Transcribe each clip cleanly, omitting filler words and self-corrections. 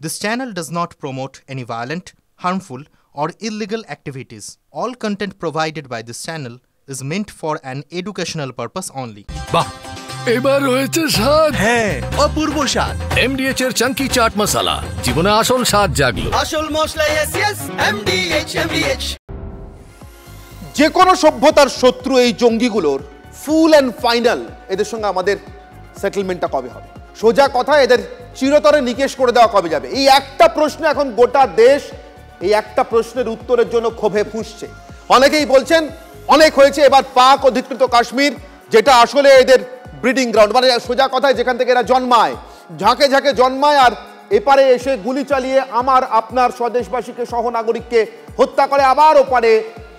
This channel does not promote any violent, harmful, or illegal activities. All content provided by this channel is meant for an educational purpose only. বাহ এবার হয়েছে স্বাদ। হ্যাঁ, অপূর্ব স্বাদ। এমডিএচ এর চাঙ্কি চাট মশলা জীবনে আসল স্বাদ জাগলো। আসল মশলা এসএস এমডিএচ। যে কোনো সভ্যতার শত্রু এই জঙ্গিগুলোর ফুল অ্যান্ড ফাইনাল এদের সঙ্গে আমাদের সেটেলমেন্টটা কবে হবে? সোজা কথা, এদের চিরতরে নিকেশ করে দেওয়া কবে যাবে? এই একটা প্রশ্ন এখন গোটা দেশ এই একটা প্রশ্নের উত্তরের জন্য ক্ষোভে ফুঁসছে। অনেকেই বলছেন অনেক হয়েছে, এবার পাক অধিকৃত কাশ্মীর যেটা আসলে এদের ব্রিডিং গ্রাউন্ড, মানে সোজা কথায় যেখান থেকে এরা জন্মায়, ঝাঁকে ঝাঁকে জন্মায় আর এপারে এসে গুলি চালিয়ে আমার আপনার স্বদেশবাসীকে সহনাগরিককে হত্যা করে আবার ওপারে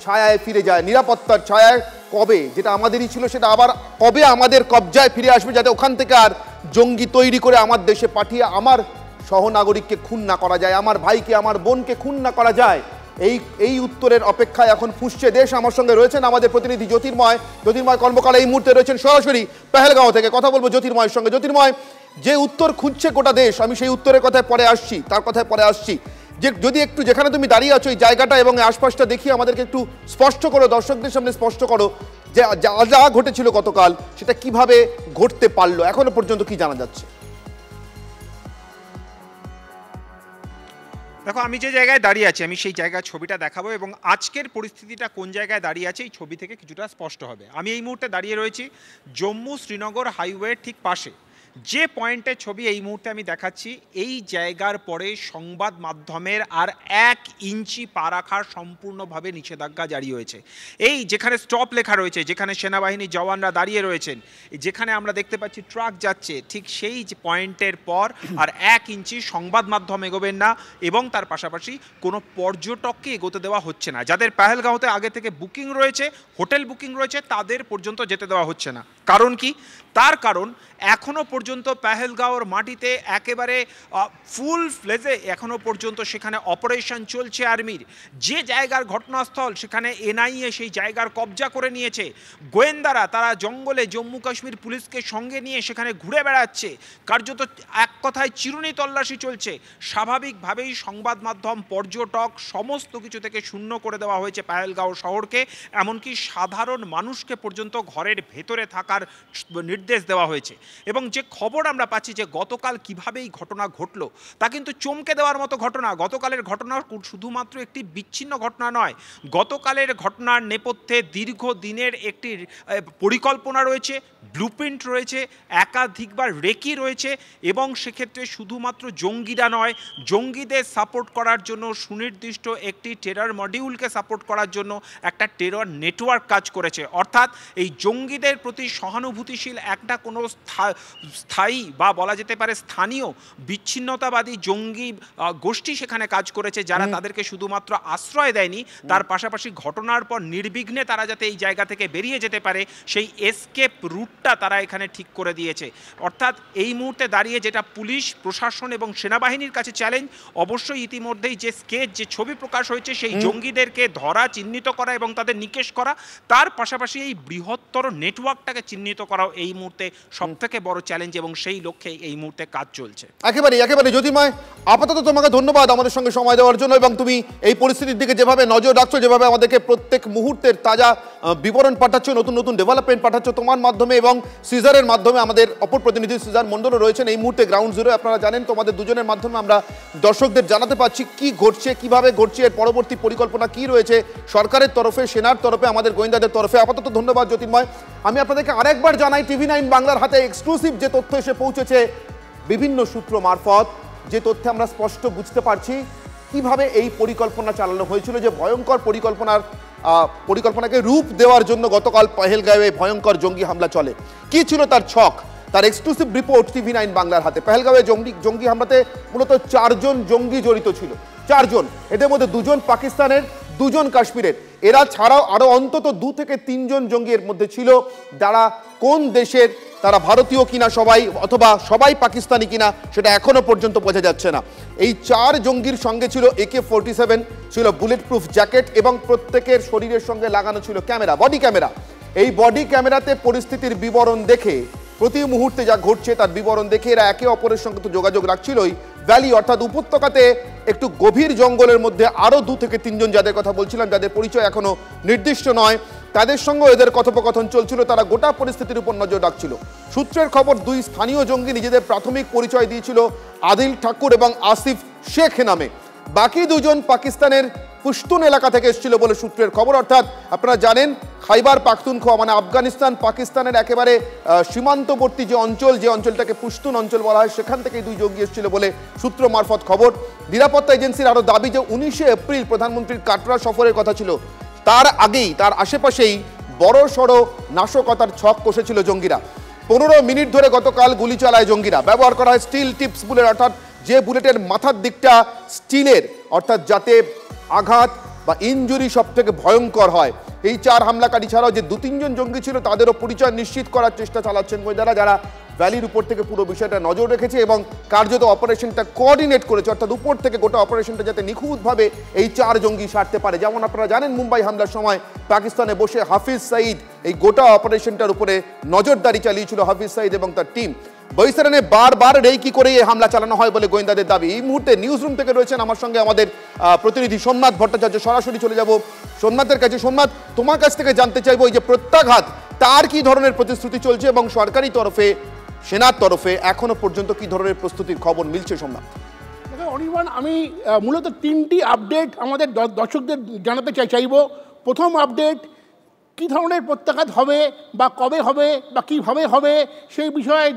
ছায়ায় ফিরে যায়, নিরাপত্তার ছায়ায়। কবে যেটা আমাদেরই ছিল সেটা আবার কবে আমাদের কবজায় ফিরে আসবে, যাতে ওখান থেকে আর জঙ্গি তৈরি করে আমার দেশে পাঠিয়ে আমার সহনাগরিককে খুন না করা যায়, আমার ভাইকে আমার বোনকে খুন না করা যায়। এই উত্তরের অপেক্ষায় এখন ফুঁসছে দেশ। আমার সঙ্গে রয়েছেন আমাদের প্রতিনিধি জ্যোতির্ময় কর্মকাল এই মুহূর্তে রয়েছেন সরাসরি পেহেলগাঁও থেকে। কথা বলবো জ্যোতির্ময়ের সঙ্গে। জ্যোতির্ময়, যে উত্তর খুঁজছে গোটা দেশ, আমি সেই উত্তরের কথায় পরে আসছি, যে যদি একটু যেখানে তুমি দাঁড়িয়ে আছো এই জায়গাটা এবং আশপাশটা দেখিয়ে আমাদেরকে একটু স্পষ্ট করো, দর্শকদের সামনে স্পষ্ট করো যে যা ঘটেছিল গতকাল সেটা কিভাবে ঘটতে পারলো, এখনো পর্যন্ত কি জানা যাচ্ছে? দেখো, আমি যে জায়গায় দাঁড়িয়ে আছি আমি সেই জায়গার ছবিটা দেখাবো এবং আজকের পরিস্থিতিটা কোন জায়গায় দাঁড়িয়ে আছে এই ছবি থেকে কিছুটা স্পষ্ট হবে। আমি এই মুহূর্তে দাঁড়িয়ে রয়েছি জম্মু শ্রীনগর হাইওয়ের ঠিক পাশে। যে পয়েন্টের ছবি এই মুহূর্তে আমি দেখাচ্ছি, এই জায়গার পরে সংবাদ মাধ্যমের আর 1 ইঞ্চি পা রাখার সম্পূর্ণভাবে নিষেধাজ্ঞা জারি হয়েছে। এই যেখানে স্টপ লেখা রয়েছে, যেখানে সেনাবাহিনীর জওয়ানরা দাঁড়িয়ে রয়েছেন, যেখানে আমরা দেখতে পাচ্ছি ট্রাক যাচ্ছে, ঠিক সেই পয়েন্টের পর আর 1 ইঞ্চি সংবাদ মাধ্যম এগোবেন না এবং তার পাশাপাশি কোনো পর্যটককে এগোতে দেওয়া হচ্ছে না। যাদের পেহেলগাঁওতে আগে থেকে বুকিং রয়েছে, হোটেল বুকিং রয়েছে, তাদের পর্যন্ত যেতে দেওয়া হচ্ছে না। কারণ কি? তার কারণ এখনো পর্যন্ত পেহেলগাঁওর মাটিতে একেবারে ফুল ফ্লেজে এখনো পর্যন্ত সেখানে অপারেশন চলছে আর্মির। যে জায়গার ঘটনাস্থল সেখানে এনআইএ সেই জায়গার কবজা করে নিয়েছে। গোয়েন্দারা তারা জঙ্গলে জম্মু কাশ্মীর পুলিশকে সঙ্গে নিয়ে সেখানে ঘুরে বেড়াচ্ছে। কার্যত এক কথায় চিরুনি তল্লাশি চলছে। স্বাভাবিকভাবেই সংবাদ মাধ্যম, পর্যটক সমস্ত কিছু থেকে শূন্য করে দেওয়া হয়েছে পেহেলগাঁও শহরকে। এমনকি সাধারণ মানুষকে পর্যন্ত ঘরের ভেতরে থাকার নির্দেশ দেওয়া হয়েছে। এবং যে খবর আমরা পাচ্ছি যে গতকাল কিভাবে এই ঘটনা ঘটলো তা কিন্তু চমকে দেওয়ার মতো ঘটনা। গতকালের ঘটনা শুধুমাত্র একটি বিচ্ছিন্ন ঘটনা নয়, গতকালের ঘটনার নেপথ্যে দীর্ঘদিনের একটি পরিকল্পনা রয়েছে, ব্লুপ্রিন্ট রয়েছে, একাধিকবার রেকি রয়েছে এবং সেক্ষেত্রে শুধুমাত্র জঙ্গিরা নয়, জঙ্গিদের সাপোর্ট করার জন্য সুনির্দিষ্ট একটি টেরর মডিউলকে সাপোর্ট করার জন্য একটা টেরর নেটওয়ার্ক কাজ করেছে। অর্থাৎ এই জঙ্গিদের প্রতি সহানুভূতিশীল একটা কোনো স্থায়ী বা বলা যেতে পারে স্থানীয় বিচ্ছিন্নতাবাদী জঙ্গি গোষ্ঠী সেখানে কাজ করেছে, যারা তাদেরকে শুধুমাত্র আশ্রয় দেয়নি, তার পাশাপাশি ঘটনার পর নির্বিঘ্নে তারা যাতে এই জায়গা থেকে বেরিয়ে যেতে পারে সেই এসকেপ রুটটা তারা এখানে ঠিক করে দিয়েছে। অর্থাৎ এই মুহূর্তে দাঁড়িয়ে যেটা পুলিশ প্রশাসন এবং সেনাবাহিনীর কাছে চ্যালেঞ্জ, অবশ্যই ইতিমধ্যেই যে স্কেচ যে ছবি প্রকাশ হয়েছে সেই জঙ্গিদেরকে ধরা, চিহ্নিত করা এবং তাদের নিকেশ করা, তার পাশাপাশি এই বৃহত্তর নেটওয়ার্কটাকে চিহ্নিত করাও এই মুহূর্তে সবথেকে বড় চ্যালেঞ্জ এবং সেই লক্ষ্যে এই মুহূর্তে কাজ চলছে। একেবারে জ্যোতির্ময়, আপাতত তোমাকে ধন্যবাদ আমাদের সঙ্গে সময় দেওয়ার জন্য এবং তুমি এই পরিস্থিতির দিকে যেভাবে নজর রাখছো, যেভাবে আমাদেরকে প্রত্যেক মুহূর্তের তাজা বিবরণ পাঠাচ্ছ, নতুন নতুন ডেভেলপমেন্ট পাঠাচ্ছ তোমার মাধ্যমে এবং সিজারের মাধ্যমে। আমাদের অপর প্রতিনিধি সিজার মন্ডলও রয়েছেন এই মুহূর্তে গ্রাউন্ড জিরো। আপনারা জানেন তোমাদের দুজনের মাধ্যমে আমরা দর্শকদের জানাতে পারছি কি ঘটছে, কিভাবে ঘটছে, এর পরবর্তী পরিকল্পনা কি রয়েছে সরকারের তরফে, সেনার তরফে, আমাদের গোয়েন্দাদের তরফে। আপাতত ধন্যবাদ জ্যোতির্ময়। আমি আপনাদেরকে আরেকবার জানাই, TV9 বাংলার হাতে এক্সক্লুসিভ যে তথ্য এসে পৌঁছেছে বিভিন্ন সূত্র মারফত, যে তথ্যে আমরা স্পষ্ট বুঝতে পারছি কিভাবে এই পরিকল্পনা চালানো হয়েছিল, যে ভয়ঙ্কর পরিকল্পনাকে রূপ দেওয়ার জন্য গতকাল পেহেলগাঁওয়ে ভয়ঙ্কর জঙ্গি হামলা চলে। কি ছিল তার ছক, তার এক্সক্লুসিভ রিপোর্ট TV9 বাংলার হাতে। পেহেলগাঁওয়ে জঙ্গি হামলাতে মূলত 4 জন জঙ্গি জড়িত ছিল, 4 জন। এদের মধ্যে 2 জন পাকিস্তানের, 2 জন কাশ্মীরের। এরা ছাড়াও আরো অন্তত 2 থেকে 3 জন জঙ্গি এর মধ্যে ছিল, যারা কোন দেশের, তারা ভারতীয় কিনা সবাই, অথবা সবাই পাকিস্তানি কিনা সেটা এখনো পর্যন্ত বোঝা যাচ্ছে না। এই 4 জঙ্গির সঙ্গে ছিল AK-47, ছিল বুলেট প্রুফ জ্যাকেট এবং প্রত্যেকের শরীরের সঙ্গে লাগানো ছিল ক্যামেরা, বডি ক্যামেরা। এই বডি ক্যামেরাতে পরিস্থিতির বিবরণ দেখে, প্রতি মুহূর্তে যা ঘটছে তার বিবরণ দেখে এরা একে অপরের সঙ্গে তো যোগাযোগ রাখছিলই, ভ্যালি অর্থাৎ উপত্যকাতে একটু গভীর জঙ্গলের মধ্যে আরও 2 থেকে 3 জন যাদের কথা বলছিলাম, যাদের পরিচয় এখনো নির্দিষ্ট নয়, তাদের সঙ্গে এদের কথোপকথন চলছিল। তারা গোটা পরিস্থিতির উপর নজর রাখছিল। সূত্রের খবর 2 স্থানীয় জঙ্গি নিজেদের প্রাথমিক পরিচয় দিয়েছিল আদিল ঠাকুর এবং আসিফ শেখ নামে। বাকি 2 জন পাকিস্তানের পুশতুন এলাকা থেকে এসেছিল বলে সূত্রের খবর। অর্থাৎ আপনারা জানেন খাইবার পাখতুনখোয়া মানে আফগানিস্তান পাকিস্তানের একেবারে সীমান্তবর্তী যে অঞ্চলটাকে পুশতুন অঞ্চল বলা হয়, সেখান থেকেই 2 জঙ্গি এসেছিল বলে সূত্র মারফত খবর। নিরাপত্তা এজেন্সির আরও দাবি যে 19শে এপ্রিল প্রধানমন্ত্রীর কাটরা সফরের কথা ছিল, তার আগেই তার আশেপাশেই বড় সড়ো নাশকতার ছক কষেছিল জঙ্গিরা। 15 মিনিট ধরে গতকাল গুলি চালায় জঙ্গিরা। ব্যবহার করা হয় স্টিল টিপস বুলেট, অর্থাৎ যে বুলেটের মাথার দিকটা স্টিলের, অর্থাৎ যাতে আঘাত বা ইনজুরি সব থেকে ভয়ঙ্কর হয়। এই 4 হামলাকারী ছাড়াও যে 2-3 জন জঙ্গি ছিল তাদেরও পরিচয় নিশ্চিত করার চেষ্টা চালাচ্ছেন গোয়েন্দারা, যারা ভ্যালির উপর থেকে পুরো বিষয়টা নজর রেখেছে এবং কার্যত অপারেশনটা কোঅর্ডিনেট করেছে, অর্থাৎ উপর থেকে গোটা অপারেশনটা যাতে নিখুঁতভাবে এই 4 জঙ্গি সারতে পারে। যেমন আপনারা জানেন মুম্বাই হামলার সময় পাকিস্তানে বসে হাফিজ সাঈদ এই গোটা অপারেশনটার উপরে নজরদারি চালিয়েছিল, হাফিজ সাঈদ এবং তার টিম। বৈসারানে বারবার রেকি করে এই হামলা চালানো হয় বলে গোয়েন্দাদের দাবি। এই মুহূর্তে নিউজ রুম থেকে রয়েছেন আমার সঙ্গে আমাদের প্রতিনিধি সোমনাথ ভট্টাচার্য। সরাসরি চলে যাব সোমনাথের কাছে। সোমনাথ, তোমার কাছ থেকে জানতে চাইবো এই যে প্রত্যাঘাত, তার কি ধরনের প্রতিশ্রুতি চলছে এবং সরকারি তরফে সেনার তরফে এখনো পর্যন্ত কি ধরনের প্রস্তুতির খবর মিলছে? সোমনাথ, অনির্বাণ, আমি মূলত 3টি আপডেট আমাদের দর্শকদের জানাতে চাইবো। প্রথম আপডেট, কী ধরনের প্রত্যাঘাত হবে বা কবে হবে বা কীভাবে হবে সেই বিষয়ে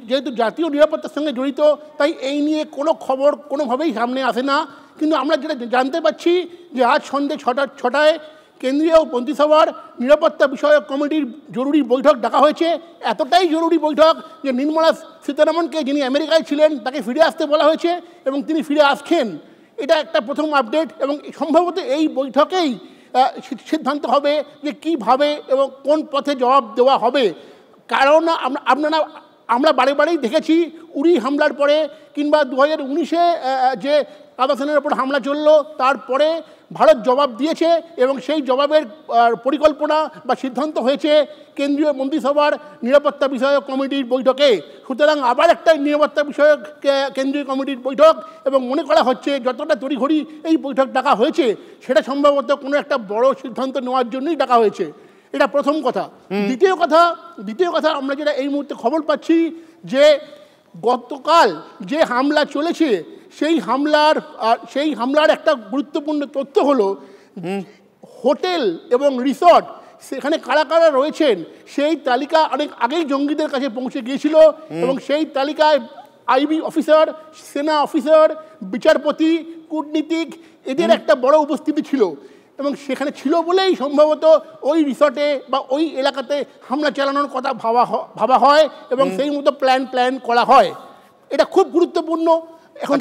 যেহেতু জাতীয় নিরাপত্তার সঙ্গে জড়িত, তাই এই নিয়ে কোনো খবর কোনোভাবেই সামনে আসে না। কিন্তু আমরা যেটা জানতে পারছি যে আজ সন্ধ্যে 6টায় কেন্দ্রীয় মন্ত্রিসভার নিরাপত্তা বিষয়ক কমিটির জরুরি বৈঠক ডাকা হয়েছে। এতটাই জরুরি বৈঠক যে নির্মলা সীতারামনকে, যিনি আমেরিকায় ছিলেন, তাকে ফিরে আসতে বলা হয়েছে এবং তিনি ফিরে আসছেন। এটা একটা প্রথম আপডেট এবং সম্ভবত এই বৈঠকেই সিদ্ধান্ত হবে যে কীভাবে এবং কোন পথে জবাব দেওয়া হবে। কারণ আমরা বারে বারেই দেখেছি উরি হামলার পরে কিংবা 2019-এ যে আবাসনের ওপর হামলা চললো, তারপরে ভারত জবাব দিয়েছে এবং সেই জবাবের পরিকল্পনা বা সিদ্ধান্ত হয়েছে কেন্দ্রীয় মন্ত্রিসভার নিরাপত্তা বিষয়ক কমিটির বৈঠকে। সুতরাং আবার একটা নিরাপত্তা বিষয়ক কেন্দ্রীয় কমিটির বৈঠক এবং মনে করা হচ্ছে যতটা তড়িঘড়ি এই বৈঠক ডাকা হয়েছে সেটা সম্ভবত কোনো একটা বড় সিদ্ধান্ত নেওয়ার জন্যই ডাকা হয়েছে। এটা প্রথম কথা। দ্বিতীয় কথা আমরা যেটা এই মুহূর্তে খবর পাচ্ছি যে গতকাল যে হামলা চলেছে সেই হামলার একটা গুরুত্বপূর্ণ তথ্য হলো হোটেল এবং রিসর্ট, সেখানে কারা কারা রয়েছেন সেই তালিকা অনেক আগেই জঙ্গিদের কাছে পৌঁছে গিয়েছিল এবং সেই তালিকায় আইবি অফিসার, সেনা অফিসার, বিচারপতি, কূটনীতিক এদের একটা বড় উপস্থিতি ছিল এবং সেখানে ছিল বলেই সম্ভবত ওই রিসর্টে বা ওই এলাকাতে হামলা চালানোর কথা ভাবা হয় এবং সেই মতো প্ল্যান করা হয়। এটা খুব গুরুত্বপূর্ণ। এখন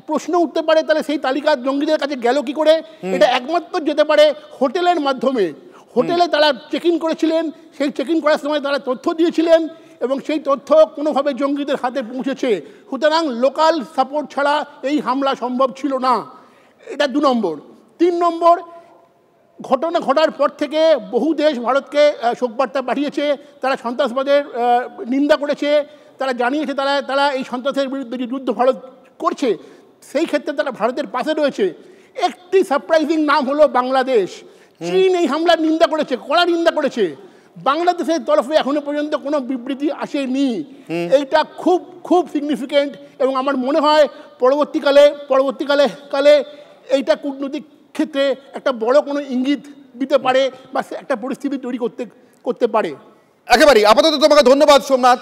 প্রশ্ন উঠতে পারে তাহলে সেই তালিকা জঙ্গিদের কাছে গেল কি করে? এটা একমাত্র যেতে পারে হোটেলের মাধ্যমে। হোটেলে তারা চেক ইন করেছিলেন, সেই চেক ইন করার সময় তারা তথ্য দিয়েছিলেন এবং সেই তথ্য কোনোভাবে জঙ্গিদের হাতে পৌঁছেছে। সুতরাং লোকাল সাপোর্ট ছাড়া এই হামলা সম্ভব ছিল না। এটা 2 নম্বর। 3 নম্বর, ঘটনা ঘটার পর থেকে বহু দেশ ভারতকে শোকবার্তা পাঠিয়েছে। তারা সন্ত্রাসবাদের নিন্দা করেছে, তারা জানিয়েছে তারা এই সন্ত্রাসের বিরুদ্ধে যে যুদ্ধ ভারত করছে সেই ক্ষেত্রে তারা ভারতের পাশে রয়েছে। একটি সারপ্রাইজিং নাম হলো বাংলাদেশ। চীন এই হামলার নিন্দা করেছে, কড়া নিন্দা করেছে। বাংলাদেশের তরফে এখনো পর্যন্ত কোনো বিবৃতি আসেনি। এইটা খুব খুব সিগনিফিকেন্ট এবং আমার মনে হয় পরবর্তীকালে এইটা কূটনৈতিক ক্ষেত্রে একটা বড় কোনো ইঙ্গিত দিতে পারে বা একটা পরিস্থিতি তৈরি করতে পারে। একেবারেই। আপাতত তোমাকে ধন্যবাদ সোমনাথ।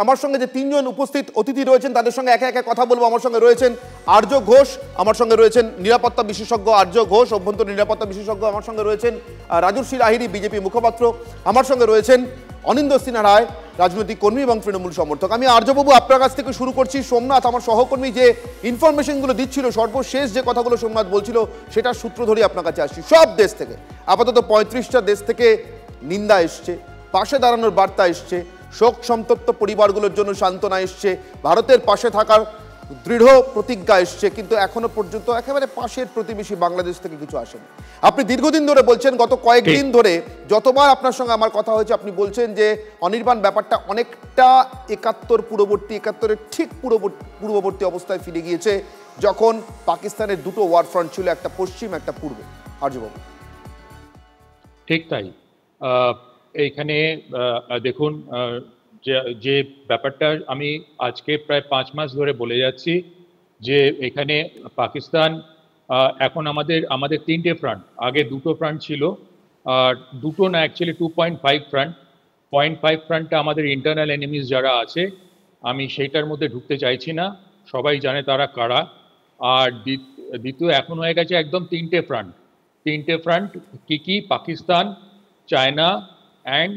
আমার সঙ্গে যে 3 জন উপস্থিত অতিথি রয়েছেন তাদের সঙ্গে একে একে কথা বলবো। আমার সঙ্গে রয়েছেন আর্য ঘোষ, আমার সঙ্গে রয়েছেন নিরাপত্তা বিশেষজ্ঞ আর্য ঘোষ, অভ্যন্তরীণ নিরাপত্তা বিশেষজ্ঞ, আমার সঙ্গে রয়েছেন রাজর্ষি লাহিড়ী, বিজেপি মুখপাত্র, আমার সঙ্গে রয়েছেন অনিন্দ্য সিনহা রায়, রাজনৈতিক কর্মী এবং তৃণমূল সমর্থক। আমি আর্যবাবু আপনার কাছ থেকে শুরু করছি। সোমনাথ আমার সহকর্মী যে ইনফরমেশনগুলো দিচ্ছিল, সর্বশেষ যে কথাগুলো সোমনাথ বলছিল সেটার সূত্র ধরে আপনার কাছে আসছি। সব দেশ থেকে, আপাতত 35টা দেশ থেকে নিন্দা এসছে, পাশে দাঁড়ানোর বার্তা এসছে, শোক সন্তপ্ত পরিবারগুলোর জন্য সান্ত্বনা এসছে, ভারতের পাশে থাকার দৃঢ় প্রতিজ্ঞা এসছে, কিন্তু এখনো পর্যন্ত একেবারে পাশের প্রতিবেশী বাংলাদেশ থেকে কিছু আসেনি। আপনি দীর্ঘদিন ধরে বলছেন, গত কয়েকদিন ধরে যতবার আপনার সঙ্গে আমার কথা হয়েছে আপনি বলছেন যে অনির্বাণ ব্যাপারটা অনেকটা 71 পূর্ববর্তী, 71-এর ঠিক পূর্ববর্তী অবস্থায় ফিরে গিয়েছে, যখন পাকিস্তানের দুটো ওয়ার ফ্রন্ট ছিল, একটা পশ্চিম একটা পূর্ব। আর্যবাবু। ঠিক তাই। এইখানে দেখুন, যে ব্যাপারটা আমি আজকে প্রায় 5 মাস ধরে বলে যাচ্ছি যে এখানে পাকিস্তান এখন আমাদের 3টে ফ্রন্ট, আগে 2টো ফ্রন্ট ছিল, দুটো না অ্যাকচুয়ালি 2.5 ফ্রন্ট। 0.5 ফ্রন্টটা আমাদের ইন্টারনাল এনিমিজ যারা আছে, আমি সেইটার মধ্যে ঢুকতে চাইছি না, সবাই জানে তারা কারা। আর দ্বিতীয় এখন হয়ে গেছে একদম 3টে ফ্রন্ট। 3টে ফ্রন্ট কি? Pakistan, China and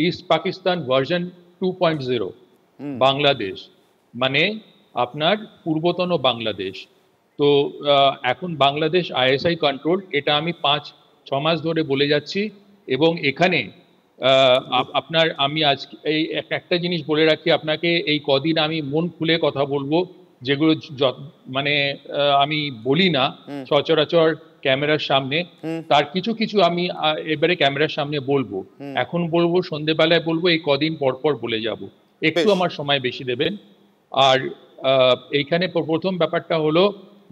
east Pakistan version 2.0, Bangladesh, মানে আপনার পূর্বতন বাংলাদেশ। তো এখন বাংলাদেশ ISI কন্ট্রোল, এটা আমি 5-6 মাস ধরে বলে যাচ্ছি। এবং এখানে আমি আজকে এই একটা জিনিস বলে রাখি আপনাকে, এই কদিন আমি মন খুলে কথা বলবো, যেগুলো মানে আমি বলি না সচরাচর ক্যামেরার সামনে, তার কিছু কিছু আমি এবারে ক্যামেরার সামনে বলবো। এখন বলবো, সন্ধ্যেবেলায় বলবো, এই কদিন পর পর বলে যাব, একটু আমার সময় বেশি দেবেন। আর এইখানে প্রথম ব্যাপারটা হলো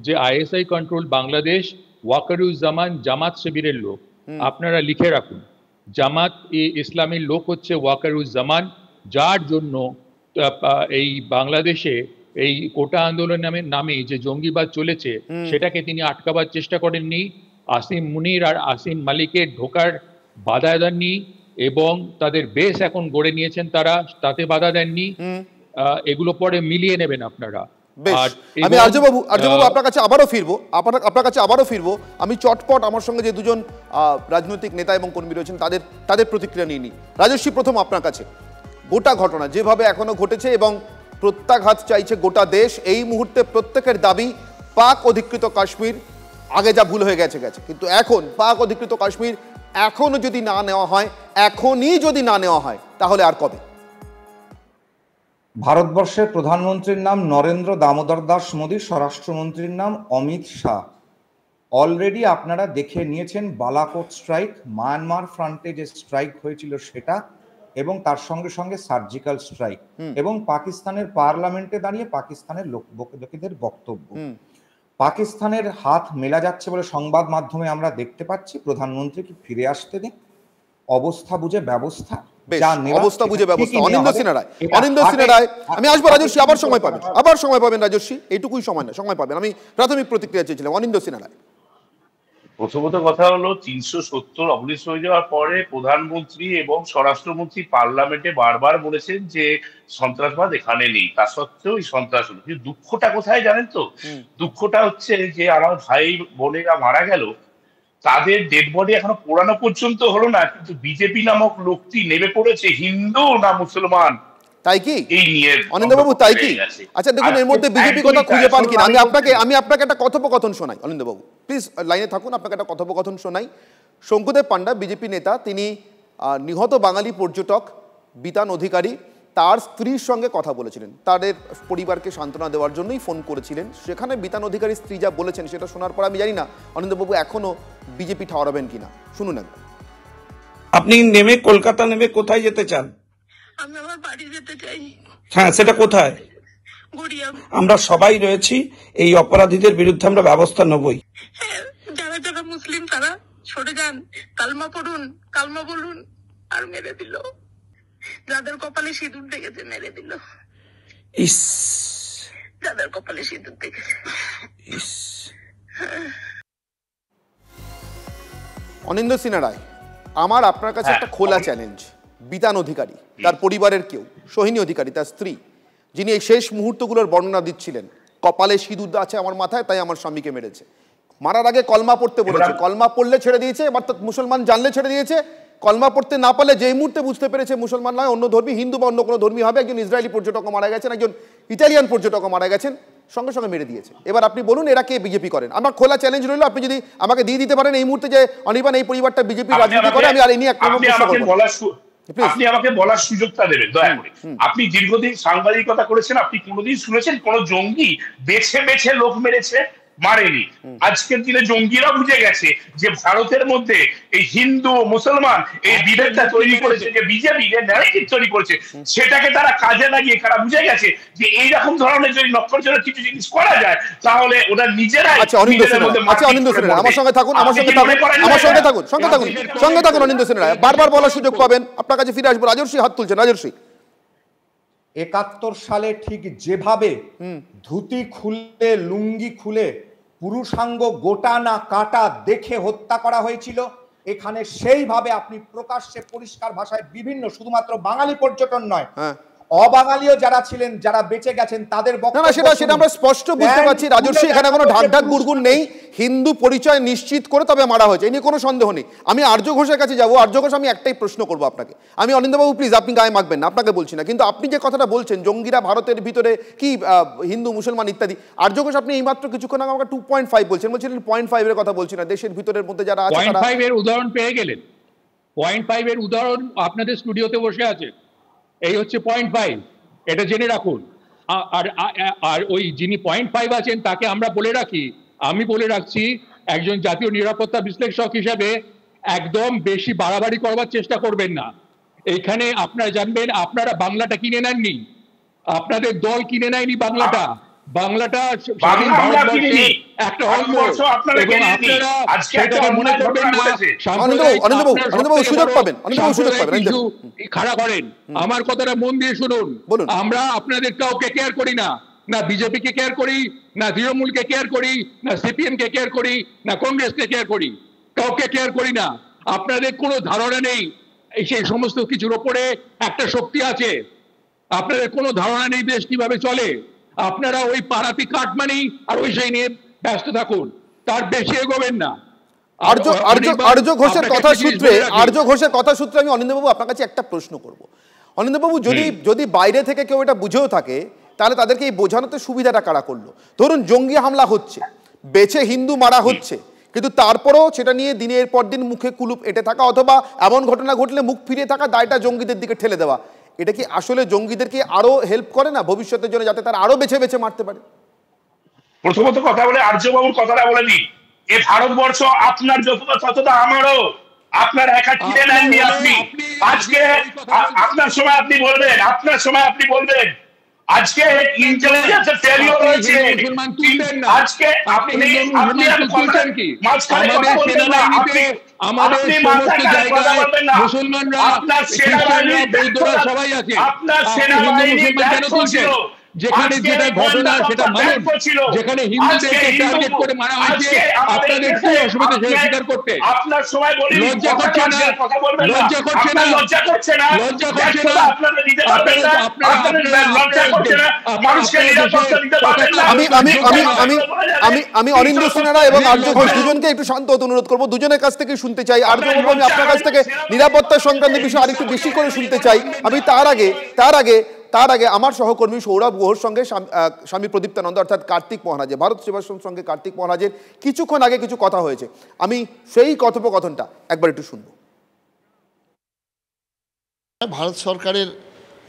যে ISI কন্ট্রোল বাংলাদেশ ওয়াকারুজ্জামান জামাত শিবিরের লোক, আপনারা লিখে রাখুন। জামাত ইসলামের লোক হচ্ছে ওয়াকারুজ্জামান, যার জন্য এই বাংলাদেশে এই কোটা আন্দোলনের নামে যে জঙ্গিবাদ চলেছে সেটাকে তিনি আটকাবার চেষ্টা করেননি। আসিম মুনির আর আসিম মালিকের ঢোকার বাধা দেননি, এবং তাদের বেশ এখন গড়ে নিয়েছেন তারা, তাতে বাধা দেননি। এগুলো পরে মিলিয়ে নেবেন আপনারা। আমি আর্যবাবু আপনার কাছে আবারও ফিরবো। আমি চটপট আমার সঙ্গে যে দুজন রাজনৈতিক নেতা এবং কর্মী রয়েছেন তাদের প্রতিক্রিয়া নিয়ে নিই। রাজস্বী, প্রথম আপনার কাছে, গোটা ঘটনা যেভাবে এখনো ঘটেছে এবং প্রত্যাঘাত চাইছে গোটা দেশ, এই মুহূর্তে প্রত্যেকের দাবি পাক অধিকৃত কাশ্মীর, আগে যা ভুল হয়ে গেছে, কিন্তু এখন পাক অধিকৃত কাশ্মীর এখনো যদি না নেওয়া হয়, এখনই যদি না নেওয়া হয়, তাহলে আর কবে? ভারতবর্ষের প্রধানমন্ত্রীর নাম নরেন্দ্র দামোদর দাস মোদী, স্বরাষ্ট্রমন্ত্রীর নাম অমিত শাহ। অলরেডি আপনারা দেখে নিয়েছেন বালাকোট স্ট্রাইক, মায়ানমার ফ্রন্টে যে স্ট্রাইক হয়েছিল সেটা, এবং তার সঙ্গে সঙ্গে সার্জিক্যাল স্ট্রাইক, এবং পাকিস্তানের পার্লামেন্টে দাঁড়িয়ে পাকিস্তানের লোকেদের বক্তব্য। পাকিস্তানের হাত মেলা যাচ্ছে বলে সংবাদ মাধ্যমে আমরা দেখতে পাচ্ছি। প্রধানমন্ত্রীকে ফিরে আসতে দিন, অবস্থা বুঝে ব্যবস্থা, অবস্থা বুঝে ব্যবস্থা। অনিন্দ সিনহা রায়, আমি আসবো। রাজস্বী, আবার সময় পাবেন রাজস্বী, এইটুকুই সময় পাবেন। আমি প্রাথমিক প্রতিক্রিয়া চেয়েছিলাম। অনিন্দ সিনহা রায়। প্রথমত কথা হলো 370 অবলিশ হয়ে যাওয়ার পরে প্রধানমন্ত্রী এবং স্বরাষ্ট্রমন্ত্রী পার্লামেন্টে বারবার বলেছেন যে সন্ত্রাসবাদ এখানে নেই, তা সত্ত্বেও এই সন্ত্রাস হলো। কিন্তু দুঃখটা কোথায় জানেন তো? দুঃখটা হচ্ছে যে আমার ভাই বোনেরা মারা গেল, তাদের ডেড বডি এখনো পোড়ানো পর্যন্ত হলো না, কিন্তু বিজেপি নামক লোকটি নেমে পড়েছে হিন্দু না মুসলমান, তাই কি এই নিয়ে। অনিন্দবাবু, তাই কি? আচ্ছা দেখুন, এর মধ্যে বিজেপি কথা খুঁজে পান কিনা? আমি আপনাকে একটা কথোপকথন শোনাই। অনিন্দবাবু প্লিজ লাইনে থাকুন, আপনাকে একটা কথোপকথন শোনাই। শঙ্কুদেব পান্ডা, বিজেপি নেতা, তিনি নিহত বাঙালি পর্যটক বিতান অধিকারী, তার স্ত্রীর সঙ্গে কথা বলেছিলেন, তাদের পরিবারকে সান্ত্বনা দেওয়ার জন্যই ফোন করেছিলেন। সেখানে বিতান অধিকারী স্ত্রী যা বলেছেন সেটা শোনার পর আমি জানি না অনিন্দবাবু এখনো বিজেপি ঠাওরাবেন কিনা, শুনুন একবার। আপনি নেমে কলকাতা নেমে কোথায় যেতে চান? আমি আমার বাড়ি যেতে চাই। হ্যাঁ, সেটা কোথায়? আমরা সবাই রয়েছি, এই অপরাধীদের বিরুদ্ধে আমরা ব্যবস্থা নেবই। হ্যাঁ, যারা যারা মুসলিম তারা সরে যান, কালমা পড়ুন, কালমা বলুন, আর মেরে দিল। যাদের কপালে সিঁদুর দেখেছে মেরে দিল। ইস, যাদের কপালে সিঁদুর দেখেছে। অনিন্দ সিনহা রায়, আমার আপনার কাছে একটা খোলা চ্যালেঞ্জ। বিতান অধিকারী, তার পরিবারের কেউ, সোহিনী অধিকারী তার স্ত্রী, যিনি এই শেষ মুহূর্তগুলোর বর্ণনা দিচ্ছিলেন, কপালে সিঁদুর আছে আমার মাথায়, তাই আমার স্বামীকে মেরেছে। মারার আগে কলমা পড়তে বলেছে, কলমা পড়লে ছেড়ে দিয়েছে, এবার মুসলমান জানলে ছেড়ে দিয়েছে। কলমা পড়তে না পারলে যেই মুহূর্তে বুঝতে পেরেছে মুসলমান নয়, অন্য ধর্মী, হিন্দু বা অন্য কোনো ধর্মী হবে, একজন ইসরায়েলি পর্যটকও মারা গেছেন, একজন ইটালিয়ান পর্যটকও মারা গেছেন, সঙ্গে সঙ্গে মেরে দিয়েছে। এবার আপনি বলুন এরা কে বিজেপি করেন? আমার খোলা চ্যালেঞ্জ রইল, আপনি যদি আমাকে দিয়ে দিতে পারেন এই মুহূর্তে যে অনির্বাণ এই পরিবারটা বিজেপি রাজনীতি করে, আমি আর এই নিয়ে একটা আপনি আমাকে বলার সুযোগটা দেবেন দয়া করে। আপনি দীর্ঘদিন সাংবাদিকতা করেছেন, আপনি কোনোদিন শুনেছেন কোন জঙ্গি বেছে বেছে লোক মেরেছে? মারেনি। আজকের দিনে জঙ্গিরা বুঝে গেছে যে ভারতের মধ্যে এই হিন্দু মুসলমান এই বিভেদটা তৈরি করেছে, যে বিজেপি যে ন্যারেটিভ তৈরি করেছে, সেটাকে তারা কাজে লাগিয়ে তারা বুঝে গেছে যে এইরকম ধরনের যদি নক্করজনক কিছু জিনিস করা যায় তাহলে ওরা নিজেরাই আমার সঙ্গে থাকুন, অনিন্দ্য সেন রায়, বারবার বলার সুযোগ পাবেন, আপনার কাছে ফিরে আসবো। রাজর্ষি হাত তুলছেন। রাজর্ষি, 71 সালে ঠিক যেভাবে ধুতি খুলে লুঙ্গি খুলে পুরুষাঙ্গ গোটা না কাটা দেখে হত্যা করা হয়েছিল, এখানে সেইভাবে আপনি প্রকাশ্যে পরিষ্কার ভাষায় বিভিন্ন, শুধুমাত্র বাঙালি পর্যটন নয়, অবাঙালিও যারা ছিলেন, যারা বেঁচে গেছেন, তাদের বক্তব্য সেটা আমরা স্পষ্ট বুঝতে পারছি। রাজর্ষি, এখানে কোনো ঢাক গুড়গুড় নেই, হিন্দু পরিচয় নিশ্চিত করে তবে মারা হয়েছে, এই নিয়ে কোনো সন্দেহ নেই। আমি আর্য ঘোষের কাছে যাবো। আর্য ঘোষ, আমি একটাই প্রশ্ন করবো আপনাকে। আমি অনিন্দ্যবাবু প্লিজ আপনি গায়ে মাখবেন না, আপনাকে বলছি না, কিন্তু আপনি যে কথাটা বলছেন জঙ্গিরা ভারতের ভিতরে কি হিন্দু মুসলমান ইত্যাদি, আর্য ঘোষ আপনি এইমাত্র কিছুক্ষণ আগে আমাকে 2.5 বলছেন, 0.5 এর কথা বলছি না, দেশের ভিতরের মধ্যে যারা আছে 0.5 এর উদাহরণ পেয়ে গেলেন। 0.5 এর উদাহরণ আপনাদের স্টুডিওতে বসে আছে, এই হচ্ছে 0.5, এটা জেনে রাখুন। আর ওই যিনি 0.5 আছেন তাকে আমরা বলে রাখি, আমি বলে রাখছি, একজন জাতীয় নিরাপত্তা বিশ্লেষক হিসেবে একদম বেশি বাড়াবাড়ি করবার চেষ্টা করবেন না। এইখানে আপনারা জানবেন, আপনারা বাংলাটা কিনে নেননি, আপনাদের দল কিনে নেয়নি বাংলাটা। বাংলাটা একটা অঙ্গ, এবং আপনারা সেটাকে মনে করবেন না খাড়া করেন। আমার কথাটা মন দিয়ে শুনুন। আমরা আপনাদের কাউকে কেয়ার করি না, না বিজেপিকে কেয়ার করি, না তৃণমূলকে কেয়ার করি, না সিপিএম কে কেয়ার করি, না কংগ্রেসকে কেয়ার করি, কাউকে কেয়ার করি না। আপনাদের কোনো ধারণা নেই সেই সমস্ত কিছুর ওপরে একটা শক্তি আছে, আপনাদের কোনো ধারণা নেই দেশ কিভাবে চলে। আপনারা ওই পাড়াতি কাটমানি আর ওই সেই নিয়ে ব্যস্ত থাকুন, তার বেশি এগোবেন না। আর্য ঘোষের কথা সূত্রে আমি অনিন্দ্যবাবু আপনার কাছে একটা প্রশ্ন করব। অনিন্দ্যবাবু, যদি বাইরে থেকে কেউ এটা বুঝেও থাকে, তাহলে তাদেরকে এই বোঝানোতে সুবিধাটা কারা করলো? ধরুন জঙ্গি হামলা হচ্ছে, বেছে হিন্দু মারা হচ্ছে, কিন্তু তারপরেও সেটা নিয়ে দিনের পর দিন মুখে কুলুপ এঁটে থাকা, অথবা এমন ঘটনা ঘটলে মুখ ফিরিয়ে থাকা, দায়টা জঙ্গিদের দিকে ঠেলে দেওয়া, এটা কি আসলে জঙ্গিদেরকে আরো হেল্প করে না ভবিষ্যতের জন্য, যাতে তারা আরো বেছে বেছে মারতে পারে? প্রথমত কথা বলে আর্যবাবুর কথাটা বলে দিই, এ ভারতবর্ষ আপনার যতটা ততটা আমারও। আপনার একা কিনে নেননি আপনি। আজকে আপনার সময় আপনি বলবেন, আজকে ইন্টেলিজেন্সের ফেলিওর রয়েছে, আজকে আপনি মাঝখানে কথা বলবেন না, আপনি মাথা কাজ কথা বলবেন না। আপনার সেনাবাহিনী বৌদ্ধরা সবাই আছে, আপনার সেনাবাহিনী ব্যর্থ ছিল, যেখানে যেটা ঘটনা সেটা মানুষ, যেখানে হিন্দুদেরকে টার্গেট করে মারা হয়েছে, আপনাদের কি অসুবিধা সেটা স্বীকার করতে? আপনার সময় বলি লজ্জা করছে না, লজ্জা করছে না, লজ্জা করছে না, লজ্জা করছে না, আপনারা দিতে পারবেন না, আপনারা লজ্জা করছে না, মানুষকে নিরাপত্তা দিতে পারবেন না। আমি অনিন্দ্য সেন রায় এবং আর্য ঘোষ দুজনকে একটু শান্ত হতে অনুরোধ করবো, দুজনের কাছ থেকে শুনতে চাই। আর্য ঘোষ, আমি আপনার কাছ থেকে নিরাপত্তা সংক্রান্ত বিষয় আরেকটু বেশি করে শুনতে চাই। আমি তার আগে আমার সহকর্মী সৌরভ গুহর সঙ্গে স্বামী প্রদীপ্তানন্দ অর্থাৎ কার্তিক মহারাজের, ভারত সেবাশ্রম সঙ্গে কার্তিক মহারাজের কিছুক্ষণ আগে কিছু কথা হয়েছে, আমি সেই কথোপকথনটা একবার একটু শুনবো। ভারত সরকারের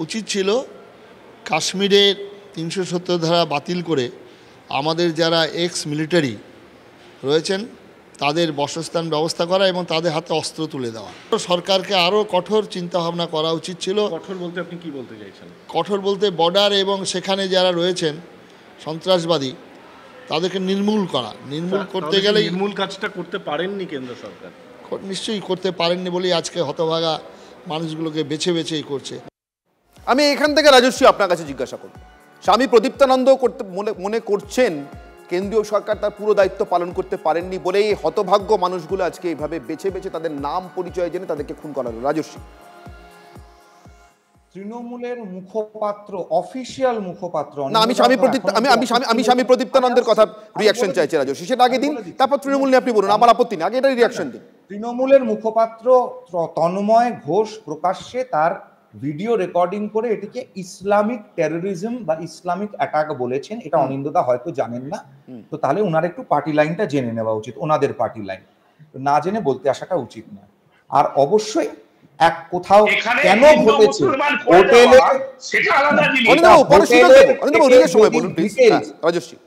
উচিত ছিল কাশ্মীরের 370 ধারা বাতিল করে আমাদের যারা এক্স মিলিটারি রয়েছেন তাদের বাসস্থান ব্যবস্থা করা এবং তাদের হাতে অস্ত্র তুলে দেওয়া। সরকারকে আরও কঠোর চিন্তাভাবনা করা উচিত ছিল। কঠোর বলতে আপনি কি বলতে চাইছেন? কঠোর বলতে বর্ডার এবং সেখানে যারা রয়েছেন সন্ত্রাসবাদী তাদেরকে নির্মূল করা। নির্মূল করতে গেলে নির্মূল কাজটা করতে পারেননি কেন্দ্র সরকার, নিশ্চয়ই করতে পারেননি বলেই আজকে হতভাগা মানুষগুলোকে বেছে বেছেই করছে। আমি এখান থেকে রাজস্বী আপনার কাছে জিজ্ঞাসা করব, স্বামী প্রদীপ্তানন্দ মনে করছেন কেন্দ্রীয় সরকার তার পুরো দায়িত্ব পালন করতে পারেননি বলেই হতভাগ্য মানুষগুলো আজকে এইভাবে বেছে বেছে তাদের নাম পরিচয় জেনে তাদেরকে খুন করা হলো। রাজস্বী, তৃণমূলের মুখপাত্র, অফিসিয়াল মুখপাত্র না, আমি স্বামী প্রদীপ্তানন্দের কথা রিয়াকশন চাইছি রাজস্বী, সেটা আগে দিন, তারপর তৃণমূল নিয়ে আপনি বলুন, আমার আপত্তি নেই, আগে এটা রিয়াকশন দিন। তৃণমূলের মুখপাত্র তন্ময় ঘোষ প্রকাশ্যে তার ভিডিও রেকর্ডিং করে এটিকে ইসলামিক টেরোরিজম বা ইসলামিক অ্যাটাক বলেছেন। এটা অনিন্দদা হয়তো জানেন না, তো তাহলে ওনার একটু পার্টি লাইনটা জেনে নেওয়া উচিত, ওনাদের পার্টি লাইন না জেনে বলতে আসাটা উচিত না। আর অবশ্যই এক কোথাও কেন ঘটেছে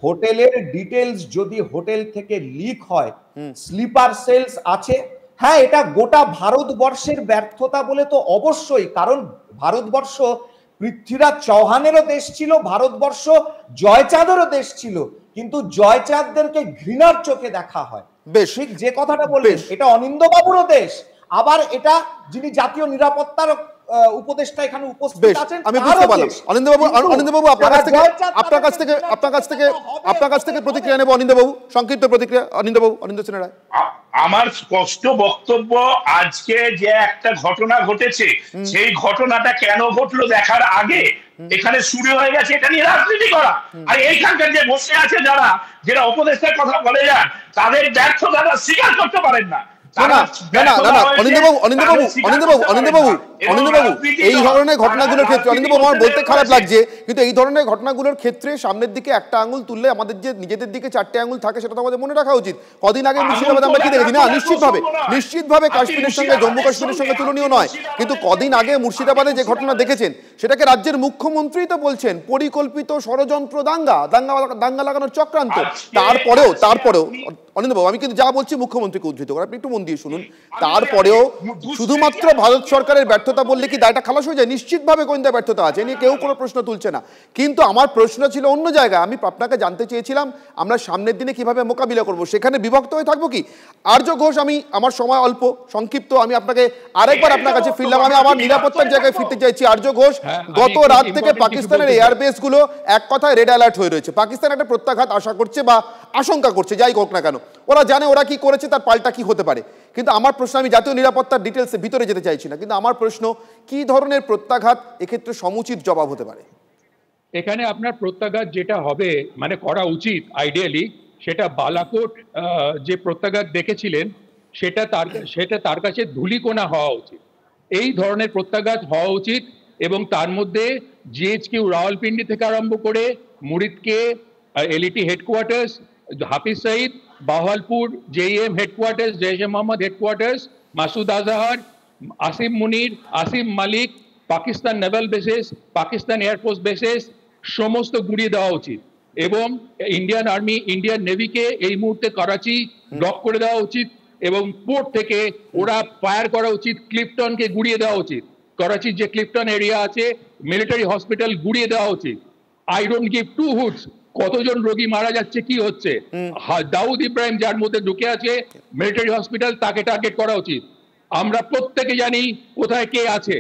হোটেলের ডিটেলস যদি হোটেল থেকে লিক হয়, স্লিপার সেলস আছে, হ্যাঁ এটা গোটা ভারতবর্ষের ব্যর্থতা বলে তো অবশ্যই, কারণ ভারতবর্ষ পৃথ্বীরাজ চৌহানেরও দেশ ছিল, ভারতবর্ষ জয়চাঁদেরও দেশ ছিল, কিন্তু জয়চাঁদদেরকে ঘৃণার চোখে দেখা হয়। ঠিক যে কথাটা বললেন, এটা অনিন্দ্যবাবুরও দেশ, আবার এটা যিনি জাতীয় নিরাপত্তার উপদেষ্টা এখানে উপস্থিত আছেন, আমি বুঝতে পারলাম। অনিন্দ্যবাবু আপনার কাছ থেকে প্রতিক্রিয়া নেব। অনিন্দ্যবাবু সংক্ষিপ্ত প্রতিক্রিয়া। অনিন্দ্য সেন রায়। আমার স্পষ্ট বক্তব্য, আজকে যে একটা ঘটনা ঘটেছে সেই ঘটনাটা কেন ঘটলো দেখার আগে এখানে শুরু হয়ে গেছে এটা নিয়ে রাজনীতি করা। আর এইখানকার যে বসে আছে যারা উপদেষ্টার কথা বলে যান, তাদের ব্যর্থতা স্বীকার করতে পারেন না। এই ধরনের ঘটনাগুলোর ক্ষেত্রে অনিন্দ্যবাবু আমার বলতে খারাপ লাগছে, কিন্তু এই ধরনের ঘটনাগুলোর ক্ষেত্রে সামনের দিকে একটা আঙুল তুললে আমাদের যে নিজেদের দিকে 4টে আঙুল থাকে সেটা তো আমাদের মনে রাখা উচিত। কদিন আগে মুর্শিদাবাদে আমরা কি দেখেছি না, নিশ্চিতভাবে কাশ্মীরের সঙ্গে জম্মু কাশ্মীরের সঙ্গে তুলনীয় নয়, কিন্তু কদিন আগে মুর্শিদাবাদে যে ঘটনা দেখেছেন সেটাকে রাজ্যের মুখ্যমন্ত্রী তো বলছেন পরিকল্পিত ষড়যন্ত্র, দাঙ্গা লাগানোর চক্রান্ত। তারপরেও অনিন্দ্যবাবু আমি কিন্তু যা বলছি মুখ্যমন্ত্রীকে উদ্ধৃত করে, আপনি একটু মন দিয়ে শুনুন। তারপরেও শুধুমাত্র ভারত সরকারের ব্যর্থতা বললে কি দায়টা খালাস হয়ে যায়? নিশ্চিতভাবে গোয়েন্দা ব্যর্থতা আছে, নিয়ে কেউ কোনো প্রশ্ন তুলছে না, কিন্তু আমার প্রশ্ন ছিল অন্য জায়গায়। আমি আপনাকে জানতে চেয়েছিলাম আমরা সামনের দিনে কিভাবে মোকাবিলা করব, সেখানে বিভক্ত হয়ে থাকবো কি? আর্য ঘোষ, আমার সময় অল্প সংক্ষিপ্ত, আমি আপনাকে আরেকবার আপনার কাছে ফিরলাম, আমি আমার নিরাপত্তার জায়গায় ফিরতে চাইছি। আর্য ঘোষ, গত রাত থেকে পাকিস্তানের এয়ারবেস গুলো এক কথায় রেড অ্যালার্ট হয়ে রয়েছে। পাকিস্তান একটা প্রত্যাঘাত আশা করছে বা আশঙ্কা করছে, যাই হোক না কেন, ওরা জানে ওরা কি করেছে, তার পাল্টা কি হতে পারে। কিন্তু আমার প্রশ্ন, আমি জাতীয় নিরাপত্তার ডিটেলসে ভিতরে যেতে চাইছি না, কিন্তু আমার প্রশ্ন কি ধরনের প্রত্যাঘাত এক্ষেত্রে সমুচিত জবাব হতে পারে? এখানে আপনার প্রত্যাঘাত যেটা হবে মানে করা উচিত আইডিয়ালি, সেটা বালাকোট যে প্রত্যাঘাত দেখেছিলেন সেটা তার কাছে ধূলিকণা হওয়া উচিত। এই ধরনের প্রত্যাঘাত হওয়া উচিত, এবং তার মধ্যে জিএইচকিউ রাওয়ালপিন্ডি থেকে আরম্ভ করে Muridke LET headquarters, Hafiz Saeed, Bahawalpur JEM headquarters, Jaish-e Mohammed headquarters, Masood Azhar, Asim Munir, Asim Malik, Pakistan naval bases, Pakistan air force bases সমস্ত গুড়িয়ে দেওয়া উচিত, এবং ইন্ডিয়ান আর্মি, ইন্ডিয়ান নেভিকে এই মুহূর্তে করাচি ব্লক করে দেওয়া উচিত, এবং পোর্ট থেকে ওরা ফায়ার করা উচিত, ক্লিফটনকে গুড়িয়ে দেওয়া উচিত, করাচির যে ক্লিফটন এরিয়া আছে মিলিটারি হসপিটাল গুড়িয়ে দেওয়া উচিত। আই ডোন্ট গিভ টু হুডস কতজন রোগী মারা যাচ্ছে, কি হচ্ছে। দাউদ ইব্রাহিম যার মধ্যে ঢুকে আছে মিলিটারি হসপিটাল, তাকে টার্গেট করা উচিত। আমরা প্রত্যেকে জানি কোথায় কে আছে।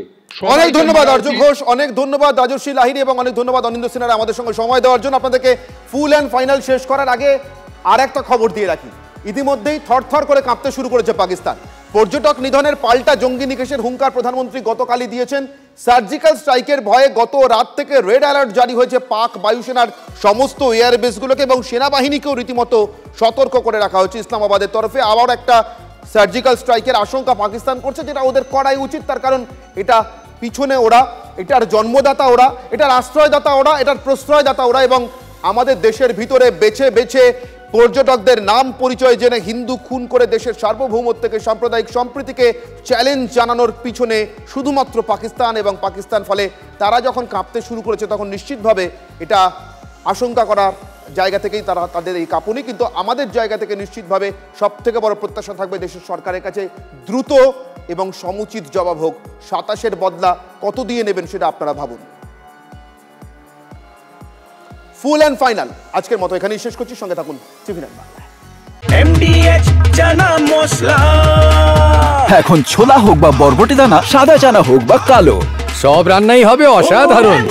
অনেক ধন্যবাদ আর্য ঘোষ, অনেক ধন্যবাদ রাজশ্রী লাহিড়ী, এবং অনেক ধন্যবাদ অনিন্দ্য সিনহা আমাদের সঙ্গে সময় দেওয়ার জন্য। আপনাদেরকে ফুল অ্যান্ড ফাইনাল শেষ করার আগে আর একটা খবর দিয়ে রাখি। ইতিমধ্যেই থরথর করে কাঁপতে শুরু করেছে পাকিস্তান। পর্যটক নিধনের পাল্টা জঙ্গি নিকেশের হুঙ্কার প্রধানমন্ত্রী গতকালই দিয়েছেন। সার্জিক্যাল স্ট্রাইকের ভয়ে গত রাত থেকে রেড অ্যালার্ট জারি হয়েছে পাক বায়ুসেনার সমস্ত এয়ারবেসগুলোকে, এবং সেনাবাহিনীকেও রীতিমতো সতর্ক করে রাখা হয়েছে ইসলামাবাদের তরফে। আবার একটা সার্জিক্যাল স্ট্রাইকের আশঙ্কা পাকিস্তান করছে, যেটা ওদের করাই উচিত, তার কারণ এটা পিছনে ওরা, এটার জন্মদাতা ওরা, এটার আশ্রয়দাতা ওরা, এটার প্রশ্রয়দাতা ওরা, এবং আমাদের দেশের ভিতরে বেছে বেছে পর্যটকদের নাম পরিচয় জেনে হিন্দু খুন করে দেশের সার্বভৌমত্বকে, সাম্প্রদায়িক সম্প্রীতিকে চ্যালেঞ্জ জানানোর পিছনে শুধুমাত্র পাকিস্তান এবং পাকিস্তান। ফলে তারা যখন কাঁপতে শুরু করেছে তখন নিশ্চিতভাবে এটা আশঙ্কা করার জায়গা থেকেই তাদের এই কাঁপুনি, কিন্তু আমাদের জায়গা থেকে নিশ্চিতভাবে সবথেকে বড় প্রত্যাশা থাকবে দেশের সরকারের কাছে দ্রুত এবং সমুচিত জবাব হোক। 27-এর বদলা কত দিয়ে নেবেন সেটা আপনারা ভাবুন। ফুল অ্যান্ড ফাইনাল আজকের মতো এখানেই শেষ করছি, সঙ্গে থাকুন টিভি9 বাংলায়। MDH চানা মশলা, এখন ছোলা হোক বা বরবটি দানা, সাদা চানা হোক বা কালো, সব রান্নাই হবে অসাধারণ।